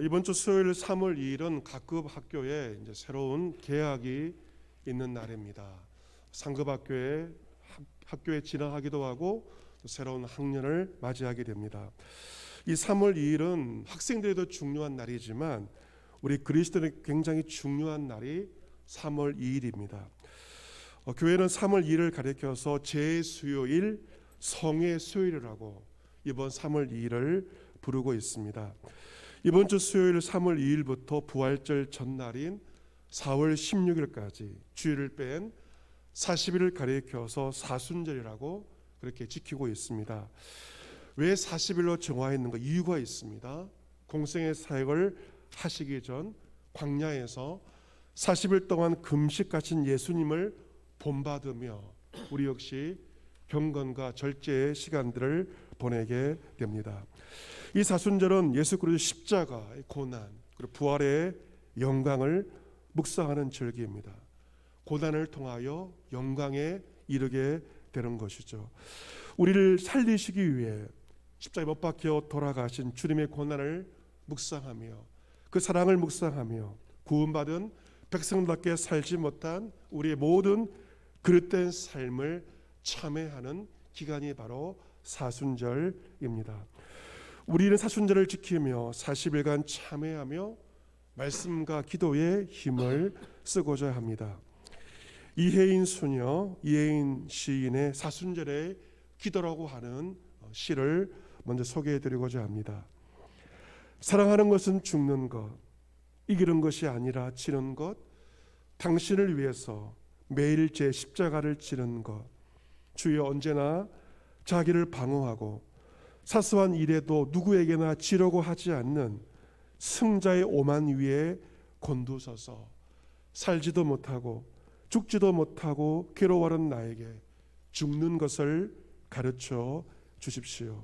이번 주 수요일 3월 2일은 각급 학교에 이제 새로운 개학이 있는 날입니다. 상급 학교에 진학하기도 하고 또 새로운 학년을 맞이하게 됩니다. 이 3월 2일은 학생들에도 중요한 날이지만 우리 그리스도인에게 굉장히 중요한 날이 3월 2일입니다. 교회는 3월 2일을 가리켜서 제수요일, 성의 수요일이라고 이번 3월 2일을 부르고 있습니다. 이번 주 수요일 3월 2일부터 부활절 전날인 4월 16일까지 주일을 뺀 40일을 가리켜서 사순절이라고 그렇게 지키고 있습니다. 왜 40일로 정화했는가? 이유가 있습니다. 공생의 사역을 하시기 전 광야에서 40일 동안 금식하신 예수님을 본받으며 우리 역시 경건과 절제의 시간들을 보내게 됩니다. 이 사순절은 예수 그리스도의 십자가의 고난 그리고 부활의 영광을 묵상하는 절기입니다. 고난을 통하여 영광에 이르게 되는 것이죠. 우리를 살리시기 위해 십자가에 못 박혀 돌아가신 주님의 고난을 묵상하며 그 사랑을 묵상하며 구원받은 백성답게 살지 못한 우리의 모든 그릇된 삶을 참회하는 기간이 바로 사순절입니다. 우리는 사순절을 지키며 40일간 참회하며 말씀과 기도에 힘을 쓰고자 합니다. 이혜인 수녀, 이혜인 시인의 사순절의 기도라고 하는 시를 먼저 소개해드리고자 합니다. 사랑하는 것은 죽는 것, 이기는 것이 아니라 지는 것, 당신을 위해서 매일 제 십자가를 지는 것, 주여 언제나 자기를 방어하고 사소한 일에도 누구에게나 지려고 하지 않는 승자의 오만 위에 곤두서서 살지도 못하고 죽지도 못하고 괴로워하는 나에게 죽는 것을 가르쳐 주십시오.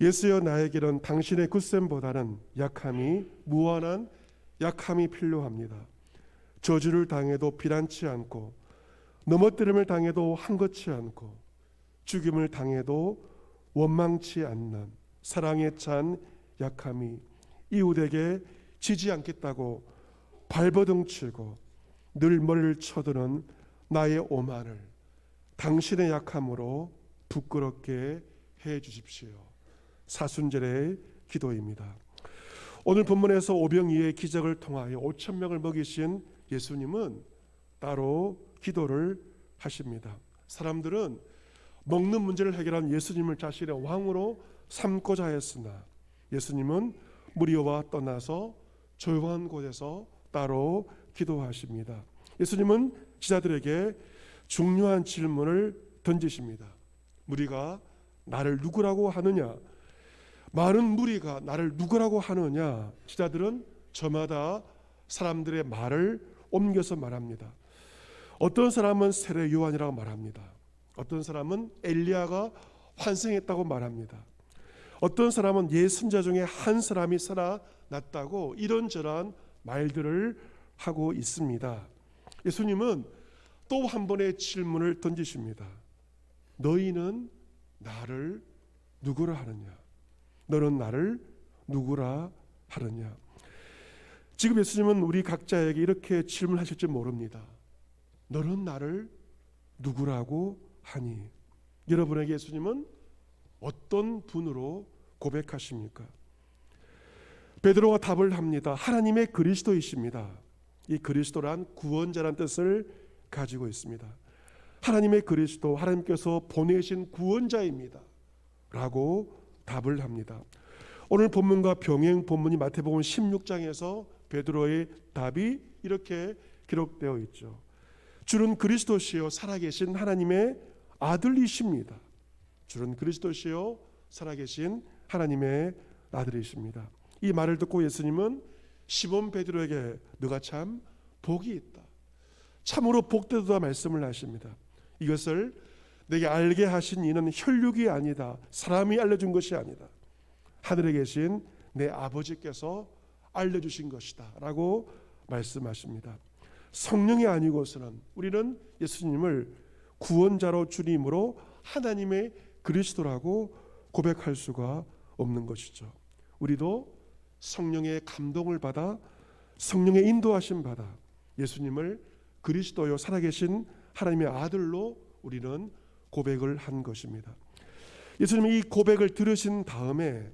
예수여, 나에게는 당신의 굳셈보다는 약함이, 무한한 약함이 필요합니다. 저주를 당해도 비난치 않고 넘어뜨림을 당해도 한것치 않고 죽임을 당해도 원망치 않는 사랑에 찬 약함이 이웃에게 지지 않겠다고 발버둥치고 늘 머리를 쳐드는 나의 오만을 당신의 약함으로 부끄럽게 해 주십시오. 사순절의 기도입니다. 오늘 본문에서 오병이의 기적을 통하여 5천 명을 먹이신 예수님은 따로 기도를 하십니다. 사람들은 먹는 문제를 해결한 예수님을 자신의 왕으로 삼고자 했으나 예수님은 무리와 떠나서 조용한 곳에서 따로 기도하십니다. 예수님은 제자들에게 중요한 질문을 던지십니다. 무리가 나를 누구라고 하느냐? 많은 무리가 나를 누구라고 하느냐? 제자들은 저마다 사람들의 말을 옮겨서 말합니다. 어떤 사람은 세례 요한이라고 말합니다. 어떤 사람은 엘리야가 환생했다고 말합니다. 어떤 사람은 예선자 중에 한 사람이 살아났다고 이런저런 말들을 하고 있습니다. 예수님은 또 한 번의 질문을 던지십니다. 너희는 나를 누구라 하느냐? 너는 나를 누구라 하느냐? 지금 예수님은 우리 각자에게 이렇게 질문하실지 모릅니다. 너는 나를 누구라고 하니? 여러분에게 예수님은 어떤 분으로 고백하십니까? 베드로가 답을 합니다. 하나님의 그리스도이십니다. 이 그리스도란 구원자란 뜻을 가지고 있습니다. 하나님의 그리스도, 하나님께서 보내신 구원자입니다 라고 답을 합니다. 오늘 본문과 병행 본문이 마태복음 16장에서 베드로의 답이 이렇게 기록되어 있죠. 주는 그리스도시요 살아계신 하나님의 아들이십니다. 주는 그리스도시요 살아계신 하나님의 아들이십니다. 이 말을 듣고 예수님은 시몬 베드로에게 너가 참 복이 있다, 참으로 복되도다 말씀을 하십니다. 이것을 내게 알게 하신 이는 혈육이 아니다, 사람이 알려준 것이 아니다, 하늘에 계신 내 아버지께서 알려주신 것이다 라고 말씀하십니다. 성령이 아니고서는 우리는 예수님을 구원자로 주님으로 하나님의 그리스도라고 고백할 수가 없는 것이죠. 우리도 성령의 감동을 받아 성령의 인도하심 받아 예수님을 그리스도요 살아계신 하나님의 아들로 우리는 고백을 한 것입니다. 예수님이 이 고백을 들으신 다음에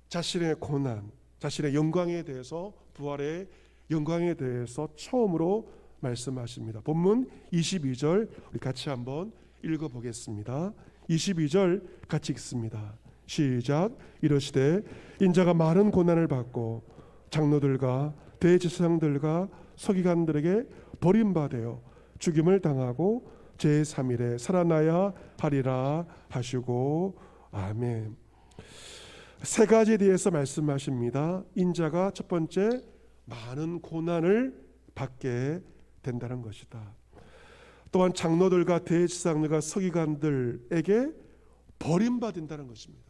자신의 고난, 자신의 영광에 대해서, 부활의 영광에 대해서 처음으로 말씀하십니다. 본문 22절 우리 같이 한번 읽어보겠습니다. 22절 같이 읽습니다. 시작. 이르시되 인자가 많은 고난을 받고 장로들과 대제사장들과 서기관들에게 버림받아 죽임을 당하고 제3일에 살아나야 하리라 하시고. 아멘. 세 가지에 대해서 말씀하십니다. 인자가 첫 번째 많은 고난을 받게 된다는 것이다. 또한 장로들과 대제사장들과 서기관들에게 버림받는다는 것입니다.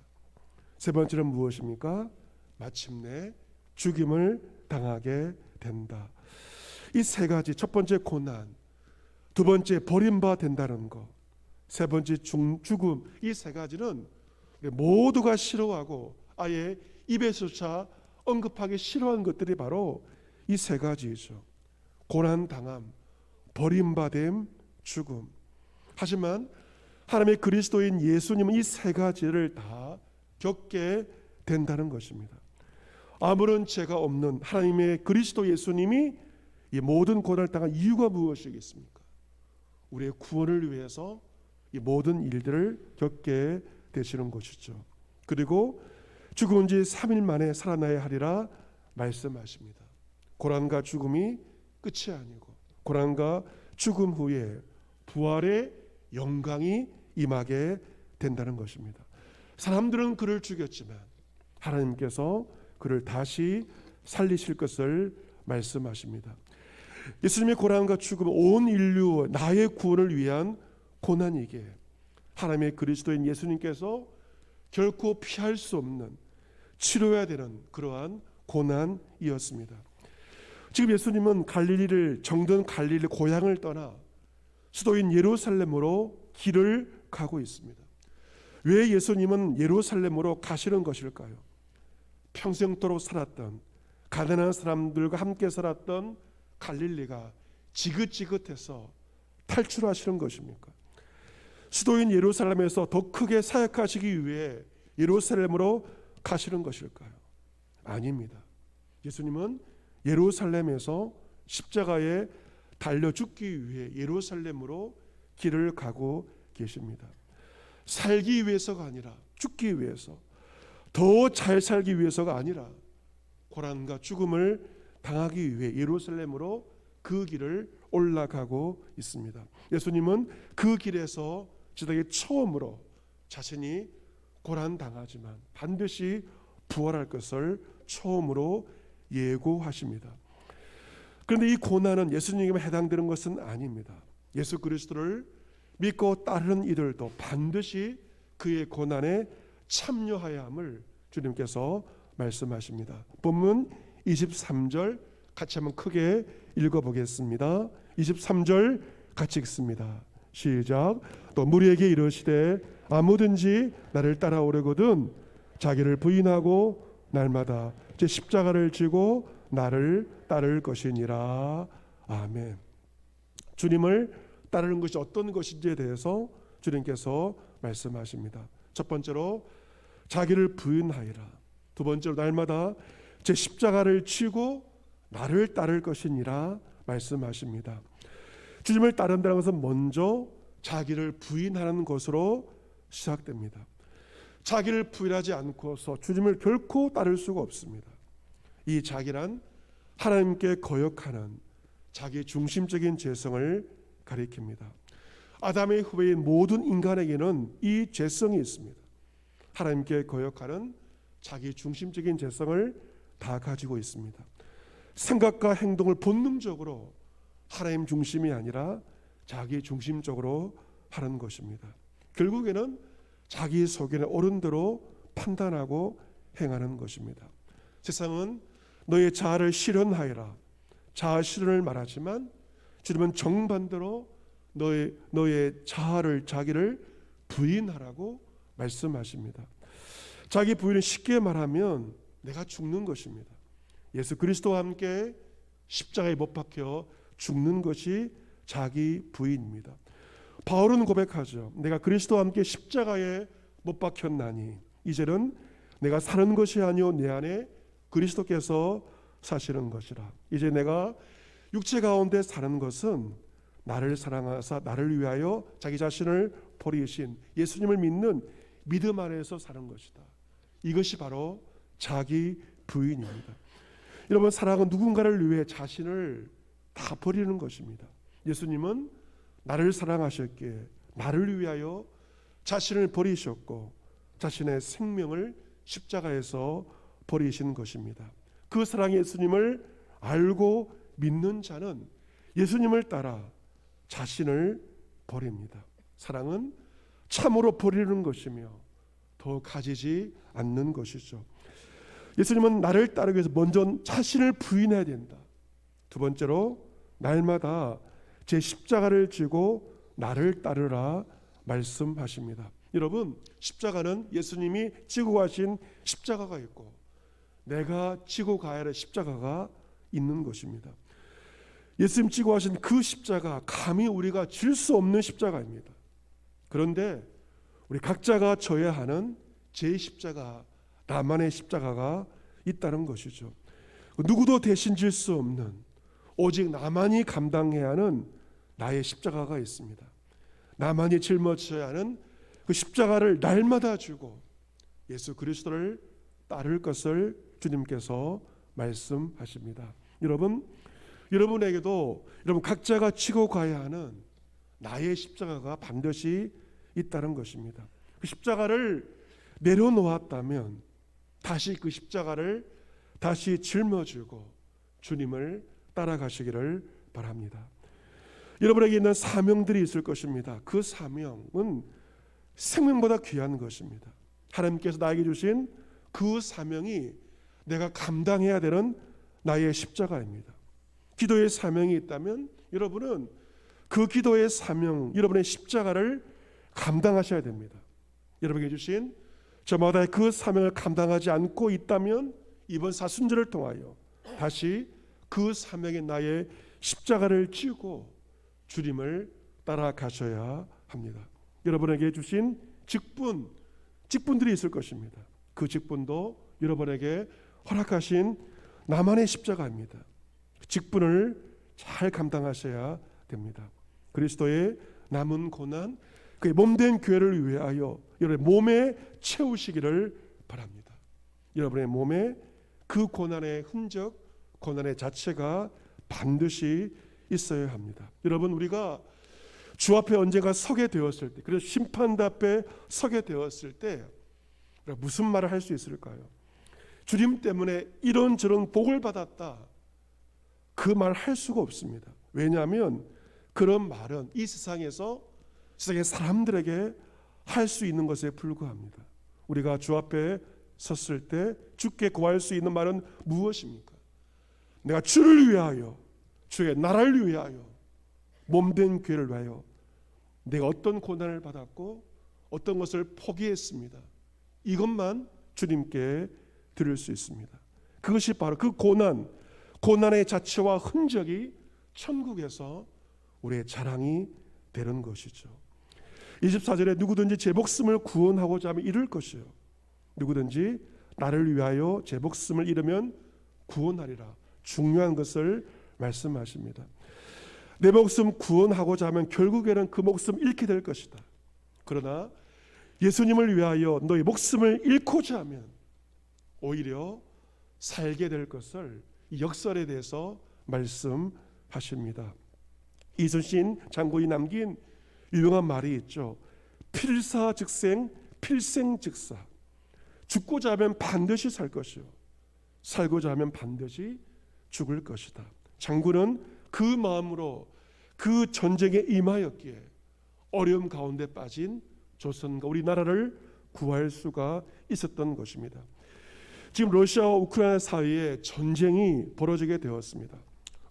세 번째는 무엇입니까? 마침내 죽임을 당하게 된다. 이 세 가지, 첫 번째 고난, 두 번째 버림받는다는 것, 세 번째 죽음, 이 세 가지는 모두가 싫어하고 아예 입에서조차 언급하기 싫어하는 것들이 바로 이 세 가지이죠. 고난당함, 버림받음, 죽음. 하지만 하나님의 그리스도인 예수님은 이 세 가지를 다 겪게 된다는 것입니다. 아무런 죄가 없는 하나님의 그리스도 예수님이 이 모든 고난을 당한 이유가 무엇이겠습니까? 우리의 구원을 위해서 이 모든 일들을 겪게 되시는 것이죠. 그리고 죽은 지 3일 만에 살아나야 하리라 말씀하십니다. 고난과 죽음이 끝이 아니고 고난과 죽음 후에 부활의 영광이 임하게 된다는 것입니다. 사람들은 그를 죽였지만 하나님께서 그를 다시 살리실 것을 말씀하십니다. 예수님의 고난과 죽음은 온 인류 나의 구원을 위한 고난이기에 하나님의 그리스도인 예수님께서 결코 피할 수 없는 치료해야 되는 그러한 고난이었습니다. 지금 예수님은 갈릴리를 정든 갈릴리 고향을 떠나 수도인 예루살렘으로 길을 가고 있습니다. 왜 예수님은 예루살렘으로 가시는 것일까요? 평생도록 살았던 가난한 사람들과 함께 살았던 갈릴리가 지긋지긋해서 탈출하시는 것입니까? 수도인 예루살렘에서 더 크게 사역하시기 위해 예루살렘으로 가시는 것일까요? 아닙니다. 예수님은 예루살렘에서 십자가에 달려 죽기 위해 예루살렘으로 길을 가고 계십니다. 살기 위해서가 아니라 죽기 위해서, 더 잘 살기 위해서가 아니라 고난과 죽음을 당하기 위해 예루살렘으로 그 길을 올라가고 있습니다. 예수님은 그 길에서 지독이 처음으로 자신이 고난당하지만 반드시 부활할 것을 처음으로 예고하십니다. 그런데 이 고난은 예수님에게 해당되는 것은 아닙니다. 예수 그리스도를 믿고 따르는 이들도 반드시 그의 고난에 참여해야 함을 주님께서 말씀하십니다. 본문 23절 같이 한번 크게 읽어보겠습니다. 23절 같이 읽습니다. 시작. 또 무리에게 이르시되 아무든지 나를 따라오려거든 자기를 부인하고 날마다 제 십자가를 지고 나를 따를 것이니라. 아멘. 주님을 따르는 것이 어떤 것인지에 대해서 주님께서 말씀하십니다. 첫 번째로 자기를 부인하리라. 두 번째로 날마다 제 십자가를 지고 나를 따를 것이니라 말씀하십니다. 주님을 따른다는 것은 먼저 자기를 부인하는 것으로 시작됩니다. 자기를 부인하지 않고서 주님을 결코 따를 수가 없습니다. 이 자기란 하나님께 거역하는 자기 중심적인 죄성을 가리킵니다. 아담의 후배인 모든 인간에게는 이 죄성이 있습니다. 하나님께 거역하는 자기 중심적인 죄성을 다 가지고 있습니다. 생각과 행동을 본능적으로 하나님 중심이 아니라 자기 중심적으로 하는 것입니다. 결국에는 자기 속에는 옳은 대로 판단하고 행하는 것입니다. 세상은 너의 자아를 실현하여라, 자아 실현을 말하지만 주님은 정반대로 너의 자아를, 자기를 부인하라고 말씀하십니다. 자기 부인은 쉽게 말하면 내가 죽는 것입니다. 예수 그리스도와 함께 십자가에 못 박혀 죽는 것이 자기 부인입니다. 바울은 고백하죠. 내가 그리스도와 함께 십자가에 못 박혔나니 이제는 내가 사는 것이 아니요 내 안에 그리스도께서 사시는 것이라. 이제 내가 육체 가운데 사는 것은 나를 사랑하사 나를 위하여 자기 자신을 버리신 예수님을 믿는 믿음 안에서 사는 것이다. 이것이 바로 자기 부인입니다. 여러분, 사랑은 누군가를 위해 자신을 다 버리는 것입니다. 예수님은 나를 사랑하셨기에 나를 위하여 자신을 버리셨고 자신의 생명을 십자가에서 버리신 것입니다. 그 사랑의 예수님을 알고 믿는 자는 예수님을 따라 자신을 버립니다. 사랑은 참으로 버리는 것이며 더 가지지 않는 것이죠. 예수님은 나를 따르기 위해서 먼저 자신을 부인해야 된다. 두 번째로 날마다 제 십자가를 지고 나를 따르라 말씀하십니다. 여러분, 십자가는 예수님이 지고 가신 십자가가 있고 내가 지고 가야 할 십자가가 있는 것입니다. 예수님 지고 가신 그 십자가 감히 우리가 질 수 없는 십자가입니다. 그런데 우리 각자가 져야 하는 제 십자가, 나만의 십자가가 있다는 것이죠. 누구도 대신 질 수 없는 오직 나만이 감당해야 하는 나의 십자가가 있습니다. 나만이 짊어져야 하는 그 십자가를 날마다 지고 예수 그리스도를 따를 것을 주님께서 말씀하십니다. 여러분에게도 여러분 각자가 지고 가야 하는 나의 십자가가 반드시 있다는 것입니다. 그 십자가를 내려놓았다면 다시 그 십자가를 다시 짊어지고 주님을 따라가시기를 바랍니다. 여러분에게 있는 사명들이 있을 것입니다. 그 사명은 생명보다 귀한 것입니다. 하나님께서 나에게 주신 그 사명이 내가 감당해야 되는 나의 십자가입니다. 기도의 사명이 있다면 여러분은 그 기도의 사명, 여러분의 십자가를 감당하셔야 됩니다. 여러분에게 주신 저마다의 그 사명을 감당하지 않고 있다면 이번 사순절을 통하여 다시 그 사명의 나의 십자가를 지고 주님을 따라가셔야 합니다. 여러분에게 주신 직분들이 있을 것입니다. 그 직분도 여러분에게 허락하신 나만의 십자가입니다. 직분을 잘 감당하셔야 됩니다. 그리스도의 남은 고난, 그의 몸된 교회를 위하여 여러분의 몸에 채우시기를 바랍니다. 여러분의 몸에 그 고난의 흔적, 고난의 자체가 반드시 있어야 합니다. 여러분, 우리가 주 앞에 언젠가 서게 되었을 때, 그래서 심판대 앞에 서게 되었을 때 무슨 말을 할 수 있을까요? 주님 때문에 이런저런 복을 받았다, 그 말 할 수가 없습니다. 왜냐하면 그런 말은 이 세상에서 세상의 사람들에게 할 수 있는 것에 불과합니다. 우리가 주 앞에 섰을 때 주께 구할 수 있는 말은 무엇입니까? 내가 주를 위하여, 주의 나라를 위하여, 몸된 교회를 위하여 내가 어떤 고난을 받았고 어떤 것을 포기했습니다. 이것만 주님께 드릴 수 있습니다. 그것이 바로 그 고난의 자체와 흔적이 천국에서 우리의 자랑이 되는 것이죠. 24절에 누구든지 제 목숨을 구원하고자 하면 잃을 것이요, 누구든지 나를 위하여 제 목숨을 잃으면 구원하리라. 중요한 것을 말씀하십니다. 내 목숨 구원하고자 하면 결국에는 그 목숨 잃게 될 것이다. 그러나 예수님을 위하여 너의 목숨을 잃고자 하면 오히려 살게 될 것을 이 역설에 대해서 말씀하십니다. 이순신 장군이 남긴 유명한 말이 있죠. 필사즉생, 필생즉사. 죽고자 하면 반드시 살 것이요, 살고자 하면 반드시 죽을 것이다. 장군은 그 마음으로 그 전쟁에 임하였기에 어려움 가운데 빠진 조선과 우리나라를 구할 수가 있었던 것입니다. 지금 러시아와 우크라이나 사이에 전쟁이 벌어지게 되었습니다.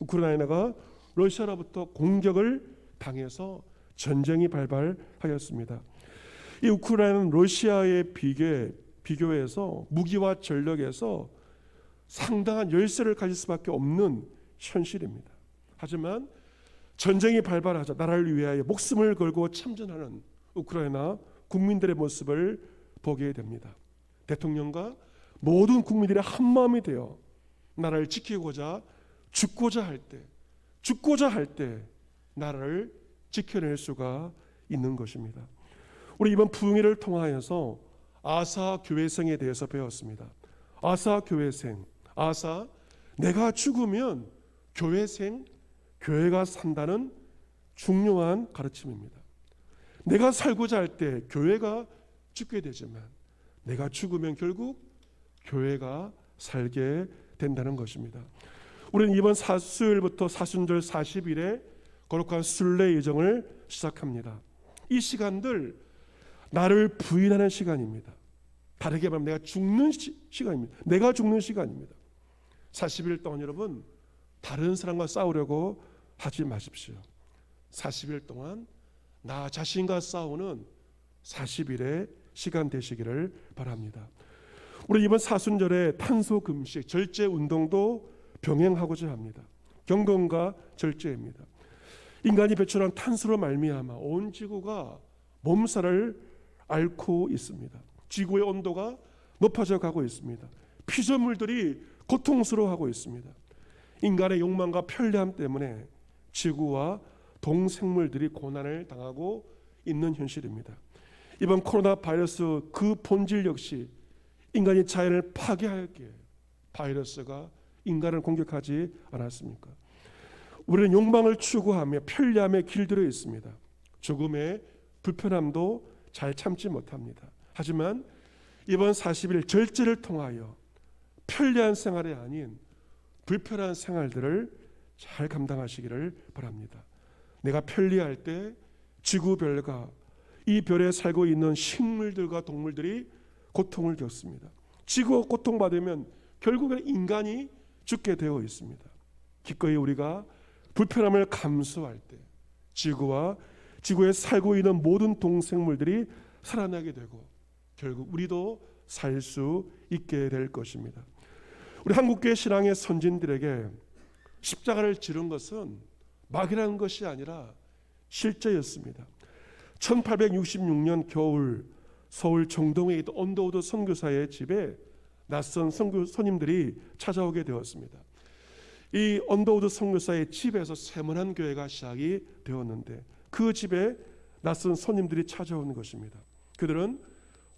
우크라이나가 러시아로부터 공격을 당해서 전쟁이 발발하였습니다. 이 우크라이나는 러시아에 비교해서 무기와 전력에서 상당한 열쇠를 가질 수밖에 없는 현실입니다. 하지만 전쟁이 발발하자 나라를 위하여 목숨을 걸고 참전하는 우크라이나 국민들의 모습을 보게 됩니다. 대통령과 모든 국민들이 한마음이 되어 나라를 지키고자 죽고자 할 때 나라를 지켜낼 수가 있는 것입니다. 우리 이번 부흥회를 통하여서 아사 교회생에 대해서 배웠습니다. 아사 교회생, 아사, 내가 죽으면 교회가 산다는 중요한 가르침입니다. 내가 살고자 할 때 교회가 죽게 되지만 내가 죽으면 결국 교회가 살게 된다는 것입니다. 우리는 이번 수요일부터 사순절 40일에 거룩한 순례 예정을 시작합니다. 이 시간들 나를 부인하는 시간입니다. 다르게 말하면 내가 죽는 시간입니다. 내가 죽는 시간입니다. 40일 동안 여러분 다른 사람과 싸우려고 하지 마십시오. 40일 동안 나 자신과 싸우는 40일의 시간 되시기를 바랍니다. 우리 이번 사순절에 탄소 금식, 절제 운동도 병행하고자 합니다. 경건과 절제입니다. 인간이 배출한 탄소로 말미암아 온 지구가 몸살을 앓고 있습니다. 지구의 온도가 높아져 가고 있습니다. 피조물들이 고통스러워하고 있습니다. 인간의 욕망과 편리함 때문에 지구와 동생물들이 고난을 당하고 있는 현실입니다. 이번 코로나 바이러스 그 본질 역시 인간이 자연을 파괴하였기에 바이러스가 인간을 공격하지 않았습니까? 우리는 욕망을 추구하며 편리함에 길들여 있습니다. 조금의 불편함도 잘 참지 못합니다. 하지만 이번 40일 절제를 통하여 편리한 생활이 아닌 불편한 생활들을 잘 감당하시기를 바랍니다. 내가 편리할 때 지구별과 이 별에 살고 있는 식물들과 동물들이 고통을 겪습니다. 지구가 고통받으면 결국은 인간이 죽게 되어 있습니다. 기꺼이 우리가 불편함을 감수할 때 지구와 지구에 살고 있는 모든 동생물들이 살아나게 되고 결국 우리도 살 수 있게 될 것입니다. 우리 한국교회 신앙의 선진들에게 십자가를 지른 것은 막이라는 것이 아니라 실제였습니다. 1866년 겨울 서울 정동에 있던 언더우드 선교사의 집에 낯선 선교 손님들이 찾아오게 되었습니다. 이 언더우드 선교사의 집에서 세문안 교회가 시작이 되었는데 그 집에 낯선 손님들이 찾아오는 것입니다. 그들은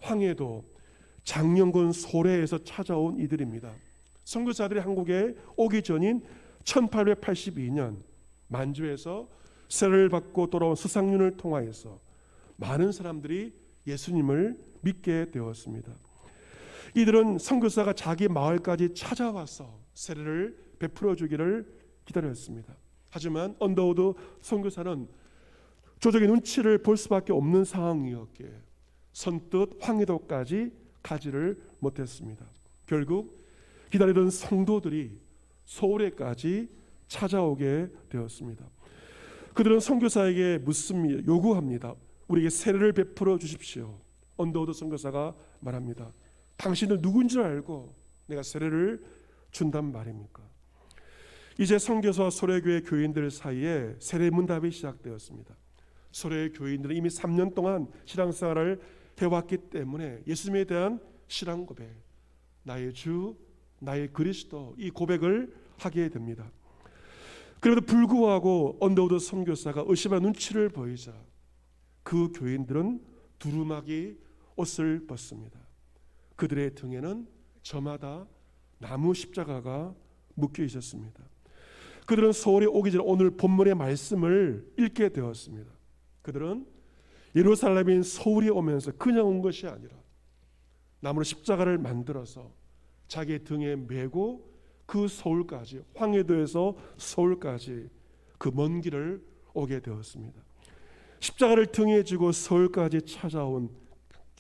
황해도 장영군 소래에서 찾아온 이들입니다. 선교사들이 한국에 오기 전인 1882년 만주에서 세례를 받고 돌아온 스상륜을 통하여서 많은 사람들이 예수님을 믿게 되었습니다. 이들은 선교사가 자기 마을까지 찾아와서 세례를 베풀어 주기를 기다렸습니다. 하지만 언더우드 선교사는 조적의 눈치를 볼 수밖에 없는 상황이었기에 선뜻 황해도까지 가지를 못했습니다. 결국 기다리던 성도들이 서울에까지 찾아오게 되었습니다. 그들은 선교사에게 묻습니다. 요구합니다. 우리에게 세례를 베풀어 주십시오. 언더우드 선교사가 말합니다. 당신들 누군지 알고 내가 세례를 준단 말입니까? 이제 선교사와 소래교회 교인들 사이에 세례 문답이 시작되었습니다. 소래 교인들은 이미 3년 동안 신앙생활을 해왔기 때문에 예수님에 대한 신앙 고백, 나의 주, 나의 그리스도 이 고백을 하게 됩니다. 그럼에도 불구하고 언더우드 선교사가 의심한 눈치를 보이자 그 교인들은 두루마기 옷을 벗습니다. 그들의 등에는 저마다 나무 십자가가 묶여 있었습니다. 그들은 서울에 오기 전 오늘 본문의 말씀을 읽게 되었습니다. 그들은 예루살렘인 서울에 오면서 그냥 온 것이 아니라 나무로 십자가를 만들어서 자기 등에 메고 그 서울까지 황해도에서 서울까지 그 먼 길을 오게 되었습니다. 십자가를 등에 지고 서울까지 찾아온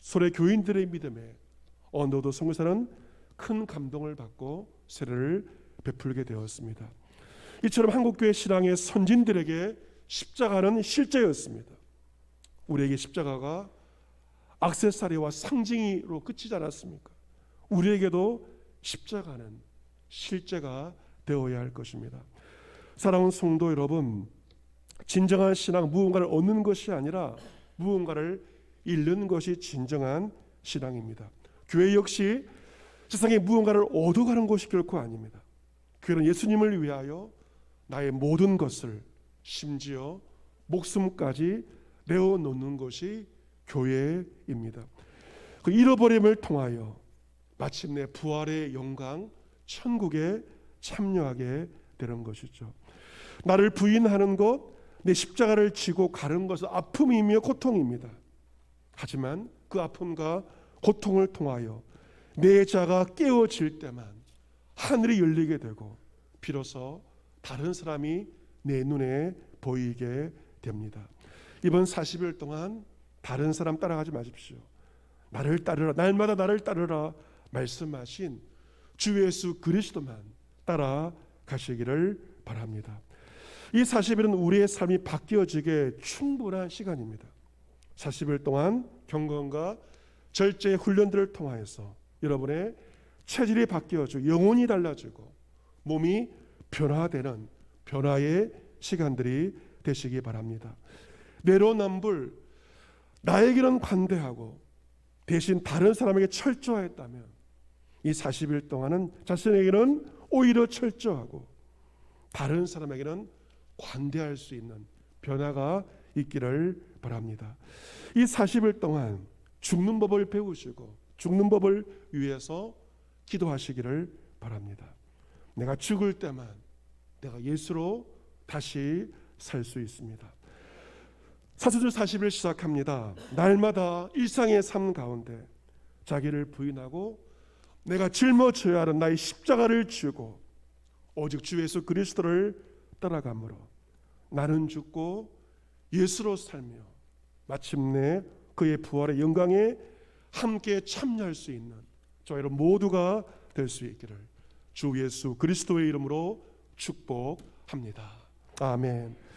소래 교인들의 믿음에 언더우드 선교사는 큰 감동을 받고 세례를 베풀게 되었습니다. 이처럼 한국교회 신앙의 선진들에게 십자가는 실제였습니다. 우리에게 십자가가 액세서리와 상징으로 그치지 않았습니까? 우리에게도 십자가는 실제가 되어야 할 것입니다. 사랑하는 성도 여러분, 진정한 신앙, 무언가를 얻는 것이 아니라 무언가를 잃는 것이 진정한 신앙입니다. 교회 역시 세상에 무언가를 얻어가는 것이 결코 아닙니다. 교회는 예수님을 위하여 나의 모든 것을, 심지어 목숨까지 내어놓는 것이 교회입니다. 그 잃어버림을 통하여 마침내 부활의 영광, 천국에 참여하게 되는 것이죠. 나를 부인하는 것, 내 십자가를 지고 가는 것은 아픔이며 고통입니다. 하지만 그 아픔과 고통을 통하여 내 자가 깨어질 때만 하늘이 열리게 되고 비로소 다른 사람이 내 눈에 보이게 됩니다. 이번 40일 동안 다른 사람 따라가지 마십시오. 나를 따르라, 날마다 나를 따르라 말씀하신 주 예수 그리스도만 따라가시기를 바랍니다. 이 40일은 우리의 삶이 바뀌어지게 충분한 시간입니다. 40일 동안 경건과 절제의 훈련들을 통하여서 여러분의 체질이 바뀌어지고 영혼이 달라지고 몸이 변화되는 변화의 시간들이 되시기 바랍니다. 내로남불, 나에게는 관대하고 대신 다른 사람에게 철저했다면 이 40일 동안은 자신에게는 오히려 철저하고 다른 사람에게는 관대할 수 있는 변화가 있기를 바랍니다. 이 40일 동안 죽는 법을 배우시고 죽는 법을 위해서 기도하시기를 바랍니다. 내가 죽을 때만 내가 예수로 다시 살 수 있습니다. 사도행전 40일 시작합니다. 날마다 일상의 삶 가운데 자기를 부인하고 내가 짊어져야 하는 나의 십자가를 지고 오직 주 예수 그리스도를 따라가므로 나는 죽고 예수로 살며 마침내 그의 부활의 영광에 함께 참여할 수 있는 저 여러분 모두가 될 수 있기를 주 예수 그리스도의 이름으로 축복합니다. 아멘.